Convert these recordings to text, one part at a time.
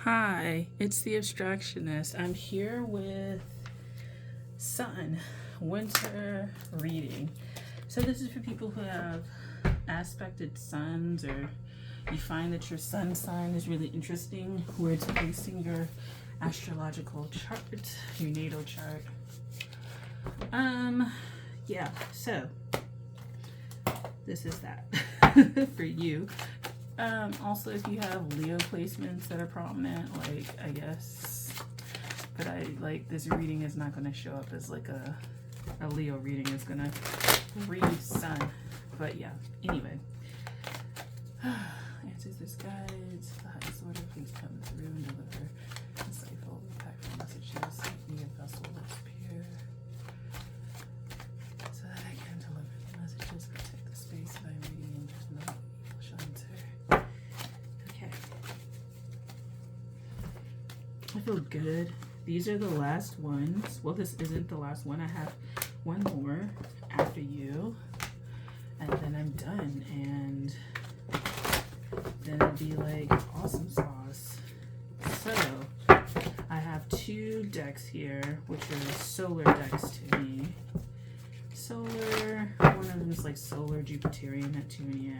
Hi, it's the Abstractionist. I'm here with Sun, Winter Reading. So this is for people who have aspected suns, or you find that your sun sign is really interesting, where it's placing your astrological chart, your natal chart. Yeah, so this is that for you. Also, if you have Leo placements that are prominent, like, I guess, but I like this reading is not going to show up as like a Leo reading. It's going to read Sun. But yeah, anyway. Answers this guides. The highest order, please come through and deliver insightful, impactful messages. Make me a vessel that's pure, so that I can deliver the messages, protect the space that I'm reading, and there's no evil shall enter. Okay. I feel good. These are the last ones. Well, this isn't the last one. I have one more after you, and then I'm done. And then it'll be like awesome sauce. So I have two decks here, which are solar decks to me. Solar, one of them is like solar Jupiterian Neptunian,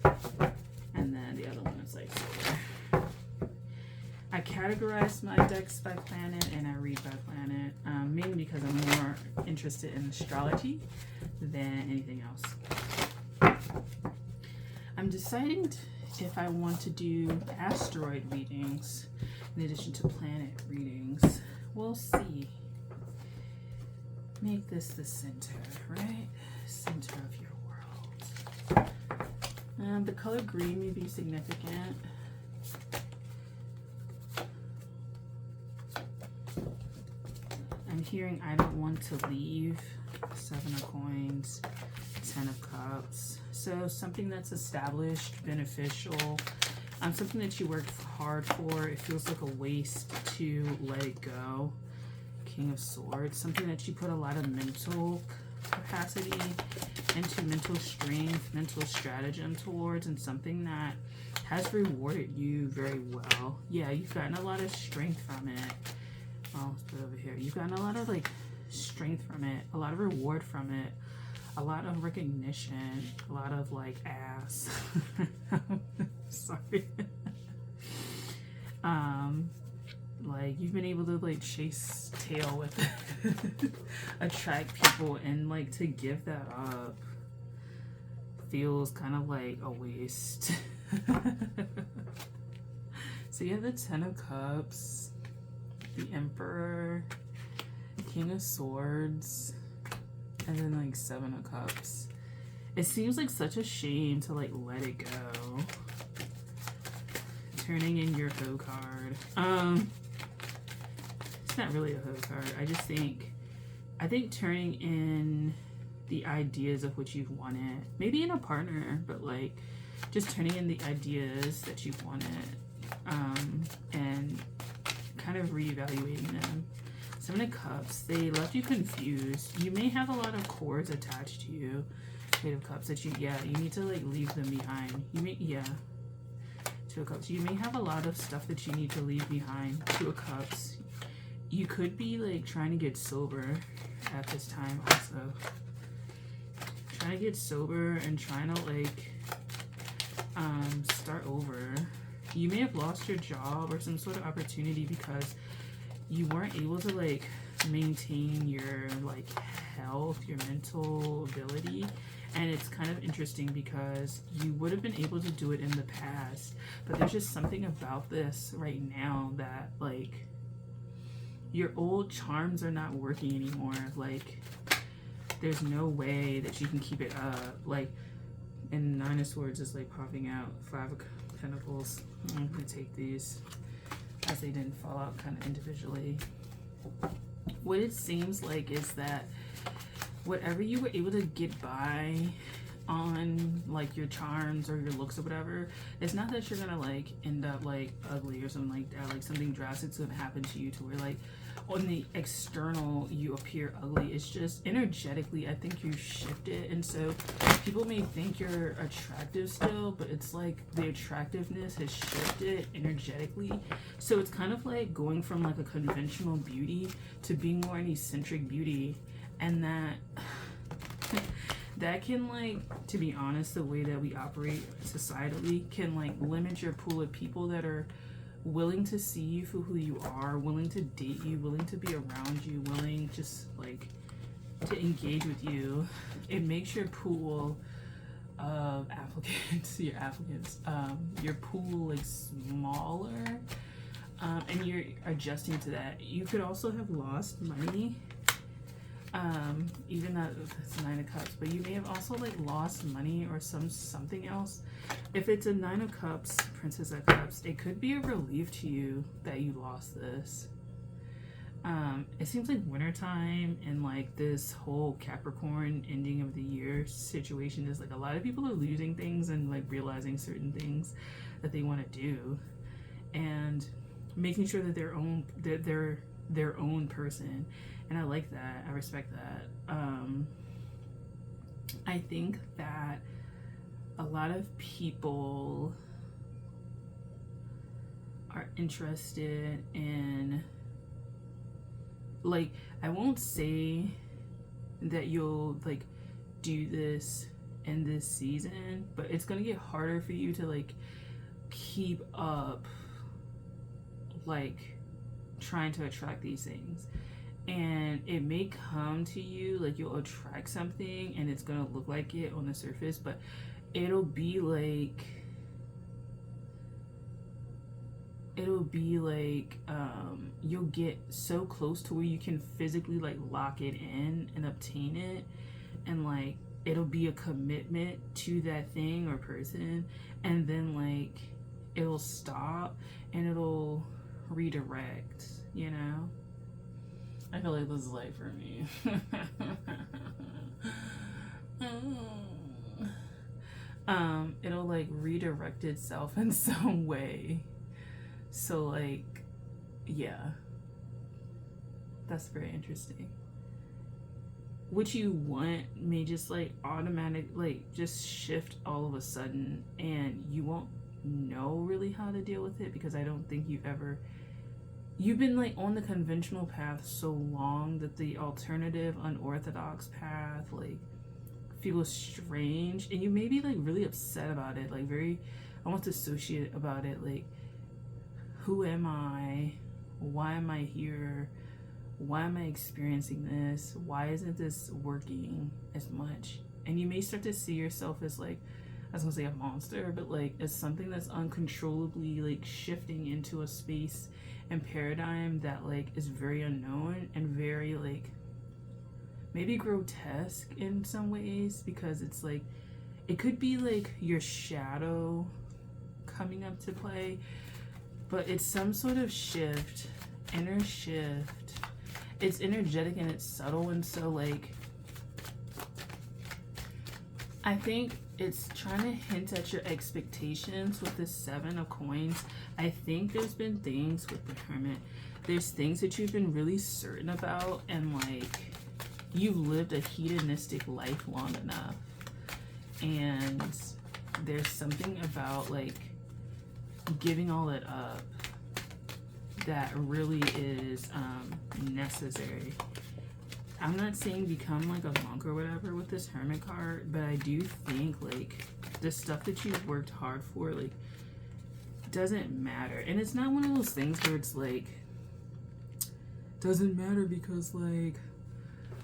and then the other one is like solar. I categorize my decks by planet and I read by planet, mainly because I'm more interested in astrology than anything else. I'm deciding if I want to do asteroid readings in addition to planet readings. We'll see. Make this the center, right? Center of your world. The color green may be significant. I'm hearing I don't want to leave. 7 of coins, 10 of cups. So something that's established, beneficial, something that you worked hard for. It feels like a waste to let it go. King of Swords, something that you put a lot of mental capacity into, mental strength, mental stratagem towards, and something that has rewarded you very well. Yeah, you've gotten a lot of strength from it. Let's put it over here. You've gotten a lot of like strength from it, a lot of reward from it, a lot of recognition, a lot of like ass. Sorry. Like you've been able to like chase tail with it, attract people, and like to give that up feels kind of like a waste. So you have the 10 of Cups, the Emperor, King of Swords, and then like 7 of Cups. It seems like such a shame to like let it go. Turning in your hoe card. It's not really a hoe card. I think turning in the ideas of what you've wanted, maybe in a partner, but like just turning in the ideas that you've wanted, and kind of reevaluating them. 7 of Cups, they left you confused. You may have a lot of cords attached to you. 8 of Cups that you need to like leave them behind. 2 of Cups, you may have a lot of stuff that you need to leave behind. 2 of Cups, you could be like trying to get sober at this time also. Trying to get sober and trying to like start over. You may have lost your job or some sort of opportunity because you weren't able to like maintain your like health, your mental ability. And it's kind of interesting because you would have been able to do it in the past, but there's just something about this right now that like your old charms are not working anymore. Like there's no way that you can keep it up. Like, and 9 of Swords is like popping out. 5 of Pentacles. I'm gonna take these as they didn't fall out kind of individually. What it seems like is that whatever you were able to get by on like your charms or your looks or whatever, it's not that you're gonna like end up like ugly or something like that, like something drastic's gonna happen to you to where like on the external you appear ugly. It's just energetically, I think you shifted, and so people may think you're attractive still, but it's like the attractiveness has shifted energetically. So it's kind of like going from like a conventional beauty to being more an eccentric beauty, and that that can, like, to be honest, the way that we operate societally can like limit your pool of people that are willing to see you for who you are, willing to date you, willing to be around you, willing just like to engage with you. It makes your pool of applicants, your pool like smaller, and you're adjusting to that. You could also have lost money, even though it's 9 of Cups, but you may have also like lost money or something else. If it's a 9 of Cups, Princess of Cups, it could be a relief to you that you lost this. It seems like wintertime and like this whole Capricorn ending of the year situation is like a lot of people are losing things and like realizing certain things that they want to do and making sure that they're their own person. And I like that. I respect that. I think that a lot of people are interested in, like, I won't say that you'll like do this in this season, but it's gonna get harder for you to like keep up like trying to attract these things. And it may come to you like you'll attract something and it's gonna look like it on the surface, but it'll be like you'll get so close to where you can physically like lock it in and obtain it, and like it'll be a commitment to that thing or person, and then like it'll stop and it'll redirect, you know. I feel like this is like for me. It'll like redirect itself in some way. So like, yeah, that's very interesting. What you want may just like automatic, like just shift all of a sudden, and you won't know really how to deal with it, because I don't think you've been like on the conventional path so long that the alternative unorthodox path like feels strange, and you may be like really upset about it, like very almost dissociate about it, like who am I, why am I here, why am I experiencing this, why isn't this working as much? And you may start to see yourself as like, I was gonna say a monster, but like as something that's uncontrollably like shifting into a space and paradigm that like is very unknown and very like maybe grotesque in some ways, because it's like it could be like your shadow coming up to play, but it's some sort of shift, inner shift. It's energetic and it's subtle, and so like I think it's trying to hint at your expectations with the 7 of Coins. I think there's been things with the Hermit. There's things that you've been really certain about, and like you've lived a hedonistic life long enough. And there's something about like giving all it up that really is necessary. I'm not saying become like a monk or whatever with this Hermit card, but I do think like the stuff that you've worked hard for like doesn't matter. And it's not one of those things where it's like doesn't matter because like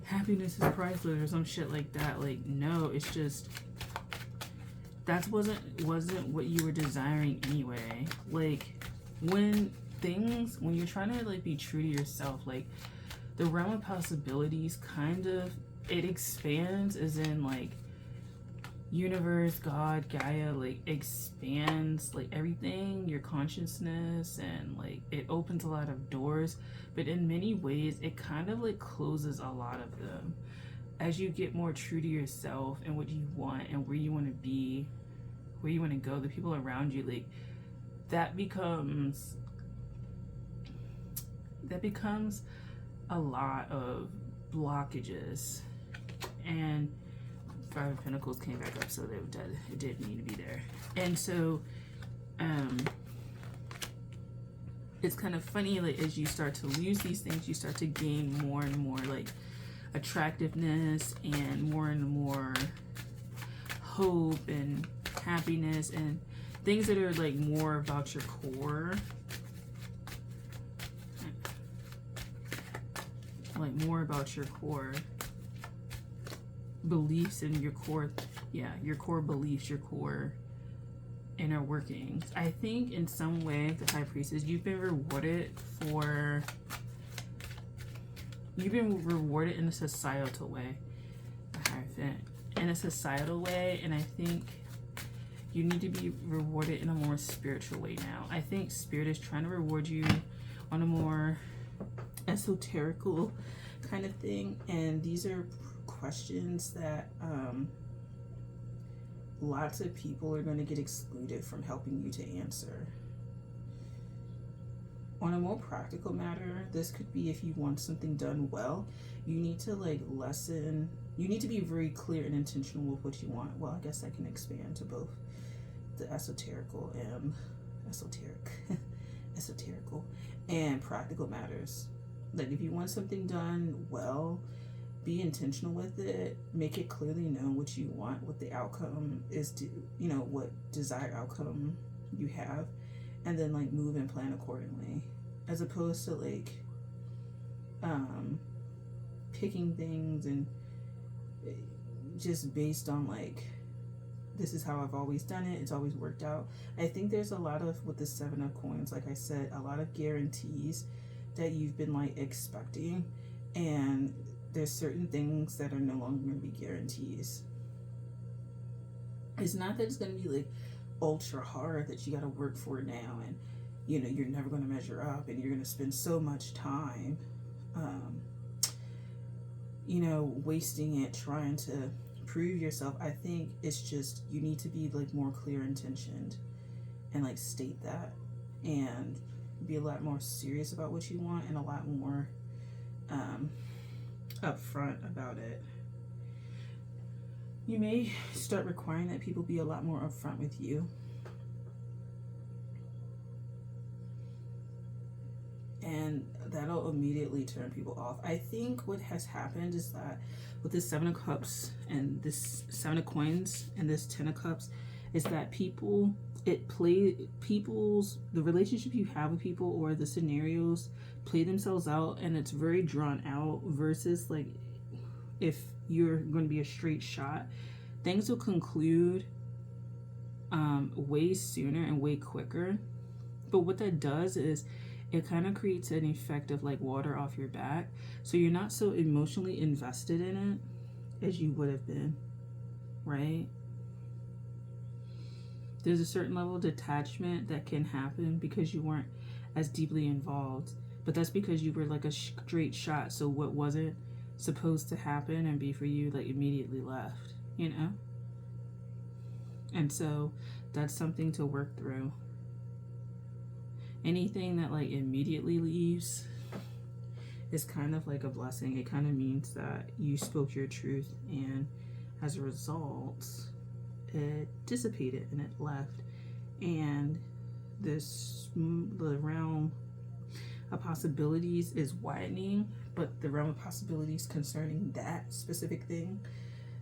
happiness is priceless or some shit like that. Like no, it's just that wasn't what you were desiring anyway. Like when you're trying to like be true to yourself, like the realm of possibilities kind of, it expands, as in like universe, God, Gaia, like expands like everything, your consciousness, and like it opens a lot of doors, but in many ways it kind of like closes a lot of them. as you get more true to yourself and what you want and where you want to be, where you want to go, the people around you, like that becomes a lot of blockages. And Five of Pentacles came back up, so it did need to be there. And so it's kind of funny, like as you start to lose these things, you start to gain more and more like attractiveness and more hope and happiness and things that are like more about your core, like more about your core beliefs and your core, your core beliefs, your core inner workings. I think in some way, the High Priestess, you've been rewarded in a societal way, in a societal way, and I think you need to be rewarded in a more spiritual way now. I think Spirit is trying to reward you on a more esoterical kind of thing, and these are questions that lots of people are going to get excluded from helping you to answer. On a more practical matter, this could be if you want something done well, you need to you need to be very clear and intentional with what you want. Well, I guess I can expand to both the esoterical and practical matters. Like if you want something done well, be intentional with it, make it clearly known what you want, what the outcome is, what desired outcome you have, and then like move and plan accordingly, as opposed to like picking things and just based on like, this is how I've always done it, it's always worked out. I think there's a lot of, with the Seven of Coins, like I said, a lot of guarantees that you've been like expecting, and there's certain things that are no longer going to be guarantees. It's not that it's going to be like ultra hard that you got to work for it now, and you're never going to measure up, and you're going to spend so much time wasting it trying to prove yourself. I think it's just you need to be like more clear intentioned and like state that, and be a lot more serious about what you want, and a lot more upfront about it. You may start requiring that people be a lot more upfront with you, and that'll immediately turn people off. I think what has happened is that with this Seven of Cups and this Seven of Coins and this Ten of Cups, is that the relationship you have with people or the scenarios play themselves out, and it's very drawn out, versus like if you're going to be a straight shot, things will conclude way sooner and way quicker. But what that does is it kind of creates an effect of like water off your back, so you're not so emotionally invested in it as you would have been, right? There's a certain level of detachment that can happen because you weren't as deeply involved, but that's because you were like a straight shot, so what wasn't supposed to happen and be for you like immediately left, and so that's something to work through. Anything that like immediately leaves is kind of like a blessing. It kind of means that you spoke your truth, and as a result it dissipated and it left, and the realm of possibilities is widening, but the realm of possibilities concerning that specific thing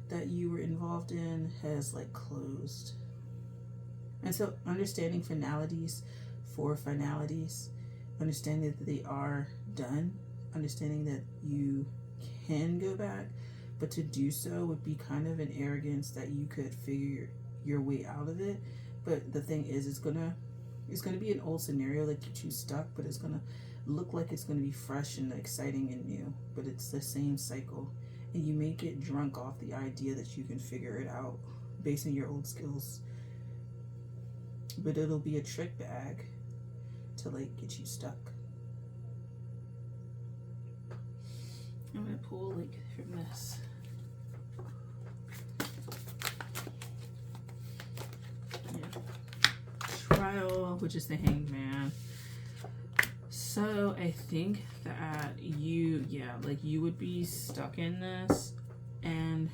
that you were involved in has like closed. And so understanding finalities for finalities, understanding that they are done, understanding that you can go back, but to do so would be kind of an arrogance that you could figure your way out of it. But the thing is, it's gonna be an old scenario that gets you stuck, but it's gonna look like it's gonna be fresh and exciting and new, but it's the same cycle, and you may get drunk off the idea that you can figure it out based on your old skills, but it'll be a trick bag to like get you stuck. I'm gonna pull like from this. 12, which is the Hanged Man. So I think that you, yeah, like you would be stuck in this. And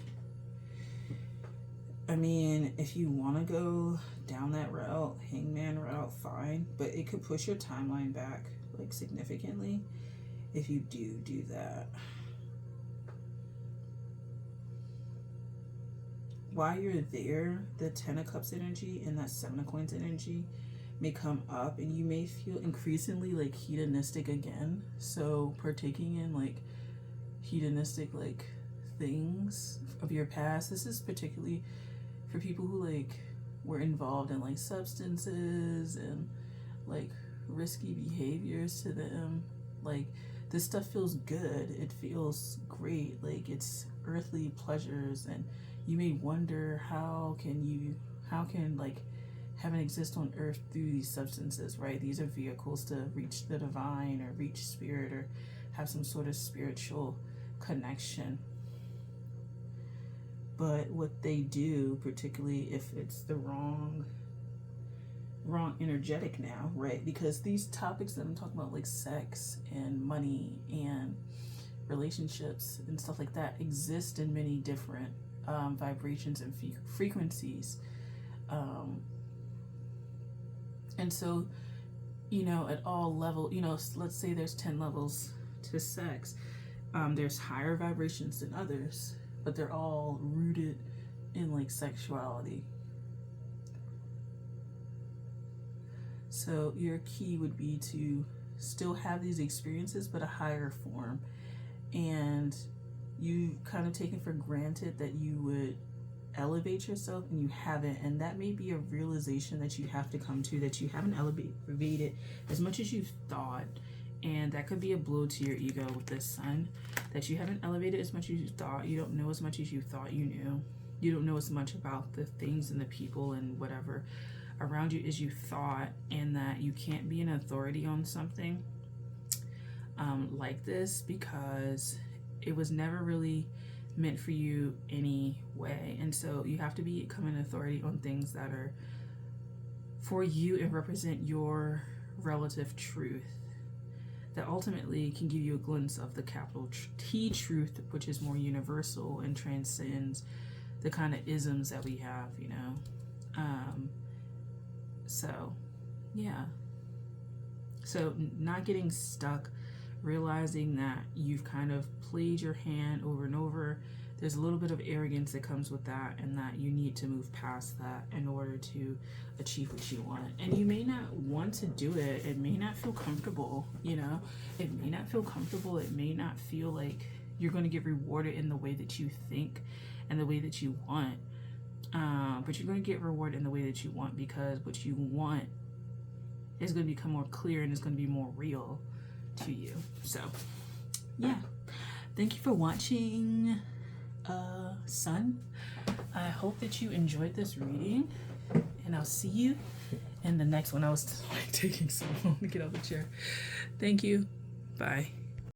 I mean, if you want to go down that route, Hangman route, fine. But it could push your timeline back like significantly if you do that. While you're there, the 10 of Cups energy and that 7 of Coins energy may come up, and you may feel increasingly like hedonistic again. So partaking in like hedonistic like things of your past. This is particularly for people who like were involved in like substances and like risky behaviors to them. Like this stuff feels good. It feels great. Like it's earthly pleasures, and you may wonder how can like heaven exist on earth through these substances, right? These are vehicles to reach the divine or reach spirit or have some sort of spiritual connection. But what they do, particularly if it's the wrong energetic now, right? Because these topics that I'm talking about, like sex and money and relationships and stuff like that, exist in many different vibrations and frequencies. And so, you know, at all level, you know, let's say there's 10 levels to sex. There's higher vibrations than others, but they're all rooted in like sexuality. So your key would be to still have these experiences, but a higher form. And you kind of taken for granted that you would elevate yourself, and you haven't. And that may be a realization that you have to come to, that you haven't elevated as much as you thought. And that could be a blow to your ego with this Sun, that you haven't elevated as much as you thought. You don't know as much as you thought you knew. You don't know as much about the things and the people and whatever around you as you thought, and that you can't be an authority on something like this because it was never really meant for you anyway. And so you have to become an authority on things that are for you and represent your relative truth, that ultimately can give you a glimpse of the capital T truth, which is more universal and transcends the kind of isms that we have, you know. So yeah, so not getting stuck, realizing that you've kind of played your hand over and over. There's a little bit of arrogance that comes with that, and that you need to move past that in order to achieve what you want. And you may not want to do it. It may not feel comfortable, you know. It may not feel comfortable. It may not feel like you're going to get rewarded in the way that you think and the way that you want. But you're going to get rewarded in the way that you want, because what you want is going to become more clear and it's going to be more real to you. So yeah, thank you for watching Sun. I hope that you enjoyed this reading, and I'll see you in the next one. I was like taking so long to get out of the chair. Thank you. Bye.